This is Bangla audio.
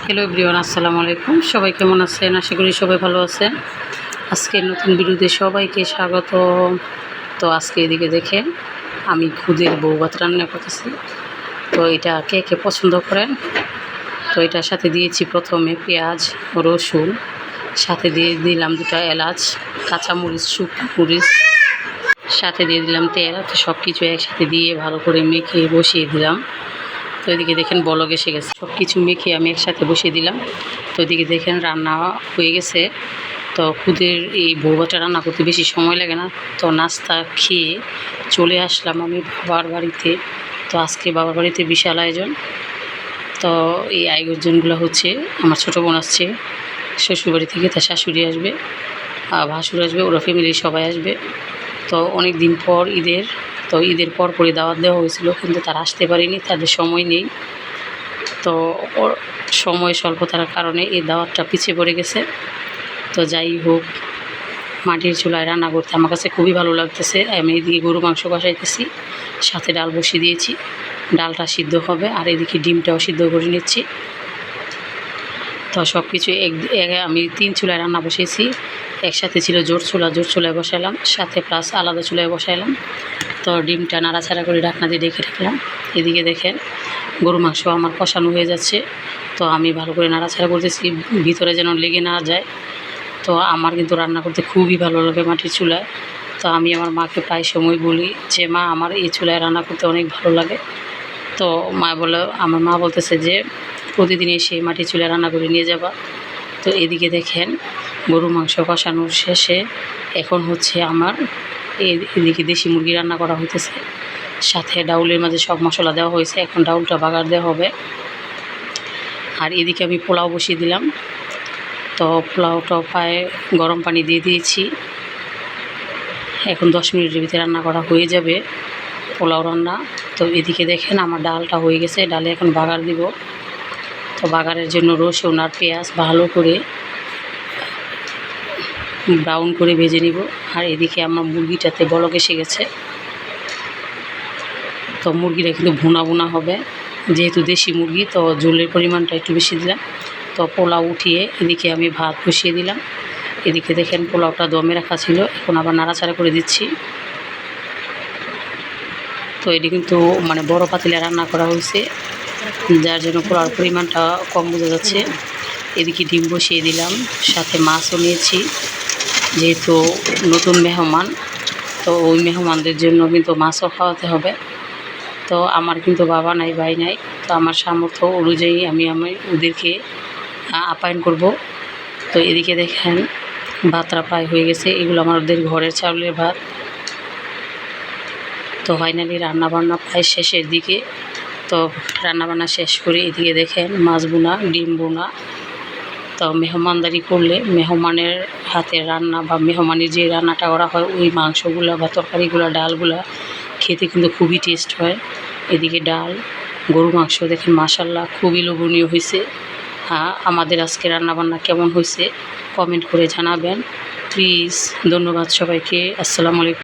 হ্যালো এভরিওয়ান, আসসালামু আলাইকুম। সবাই কেমন আছেন? আশা করি সবাই ভালো আছেন। আজকের নতুন ভিডিওতে সবাইকে স্বাগত। তো আজকে এদিকে দেখেন আমি খুদের বউ ভাত রান্না করতেছি। তো এটা কে কে পছন্দ করেন? তো এটার সাথে দিয়েছি প্রথমে পেঁয়াজ, রসুন, সাথে দিয়ে দিলাম 2টা এলাচ, কাঁচামরিচ, শুকনো মরিচ, সাথে দিয়ে দিলাম তেল। তো সব কিছু একসাথে দিয়ে ভালো করে মেখে বসিয়ে দিলাম। তো এদিকে দেখেন বলক এসে গেছে। সব কিছু মেখে আমি একসাথে বসিয়ে দিলাম। তো এদিকে দেখেন রান্না হয়ে গেছে। তো খুদের এই বউভাতটা রান্না করতে বেশি সময় লাগে না। তো নাস্তা খেয়ে চলে আসলাম আমি বাবার বাড়িতে। তো আজকে বাবার বাড়িতে বিশাল আয়োজন। তো এই আয়োজনগুলো হচ্ছে আমার ছোটো বোন আসছে শ্বশুরবাড়ি থেকে, তার শাশুড়ি আসবে, ভাসুর আসবে, ওরা ফ্যামিলির সবাই আসবে। তো অনেক দিন পর ঈদের, তো ঈদের পরই দাওয়াত দেওয়া হয়েছিল, কিন্তু তারা আসতে পারেনি, তাদের সময় নেই। তো সময় স্বল্পতার কারণে এই দাওয়াতটা পিছিয়ে পড়ে গেছে। তো যাই হোক, মাটির চুলায় রান্না করতে আমার কাছে খুবই ভালো লাগতেছে। আমি এদিকে গরু মাংস কষাইতেছি, সাথে ডাল বসিয়ে দিয়েছি, ডালটা সিদ্ধ হবে, আর এদিকে ডিমটাও সিদ্ধ করে নিচ্ছি। তো সব কিছু আমি 3 চুলায় রান্না বসিয়েছি। একসাথে ছিল জোর চুলায় বসালাম, সাথে প্লাস আলাদা চুলায় বসাইলাম। তো ডিমটা নাড়াচাড়া করে ঢাকনা দিয়ে ঢেকে রাখলাম। এদিকে দেখেন গরু মাংস আমার কষানো হয়ে যাচ্ছে। তো আমি ভালো করে নাড়াচাড়া করতেছি, ভিতরে যেন লেগে না যায়। তো আমার কিন্তু রান্না করতে খুবই ভালো লাগে মাটির চুলায়। তো আমি আমার মাকে প্রায় সময় বলি যে, মা, আমার এই চুলায় রান্না করতে অনেক ভালো লাগে। তো আমার মা বলতেছে যে প্রতিদিন এসে মাটির চুলায় রান্না করে নিয়ে যাবা। তো এদিকে দেখেন গরু মাংস কষানোর শেষে এখন হচ্ছে আমার এদিকে দেশি মুরগি রান্না করা হইতেছে। সাথে ডাউলের মাঝে সব মশলা দেওয়া হয়েছে, এখন ডাউলটা বাগার দেওয়া হবে। আর এদিকে আমি পোলাও বসিয়ে দিলাম। তো পোলাওটা প্রায় গরম পানি দিয়ে দিয়েছি। এখন 10 মিনিটের ভিতরে রান্না করা হয়ে যাবে পোলাও রান্না। তো এদিকে দেখেন আমার ডালটা হয়ে গেছে, ডালে এখন বাগার দিব। তো বাগারের জন্য রসুন আর পেঁয়াজ ভালো করে ব্রাউন করে ভেজে নিব। আর এদিকে আমার মুরগিটাতে বলক এসে গেছে। তো মুরগিটা কিন্তু ভুনা ভুনা হবে, যেহেতু দেশি মুরগি, তো ঝোলের পরিমাণটা একটু বেশি দিলাম। তো পোলাও উঠিয়ে এদিকে আমি ভাত বসিয়ে দিলাম। এদিকে দেখেন পোলাওটা দমে রাখা ছিল, এখন আবার নাড়াচাড়া করে দিচ্ছি। তো এটি কিন্তু বড় পাতিলে রান্না করা হয়েছে, যার জন্য পোলাওর পরিমাণটা কম বোঝা যাচ্ছে। এদিকে ডিম বসিয়ে দিলাম, সাথে মাছও নিয়েছি, যেহেতু নতুন মেহমান, তো ওই মেহমানদের জন্য কিন্তু মাছও খাওয়াতে হবে। তো আমার কিন্তু বাবা নাই, ভাই নাই। তো আমার সামর্থ্য অনুযায়ী আমি ওদেরকে আপ্যায়ন করব। তো এদিকে দেখেন ভাতটা প্রায় হয়ে গেছে, এগুলো আমাদের ঘরের চাউলের ভাত। তো ফাইনালি রান্নাবান্না প্রায় শেষের দিকে। তো রান্নাবান্না শেষ করে এদিকে দেখেন মাছ বোনা, ডিম বোনা। তো মেহমানদারি করলে মেহমানের হাতের রান্না বা মেহমানের যে রান্নাটা করা হয়, ওই মাংসগুলো বা তরকারিগুলো, ডালগুলো খেতে কিন্তু খুবই টেস্ট হয়। এদিকে ডাল, গরু মাংস দেখেন মাশাআল্লাহ খুবই লোভনীয় হয়েছে। আমাদের আজকে রান্নাবান্না কেমন হয়েছে কমেন্ট করে জানাবেন প্লিজ। ধন্যবাদ সবাইকে। আসসালামু আলাইকুম।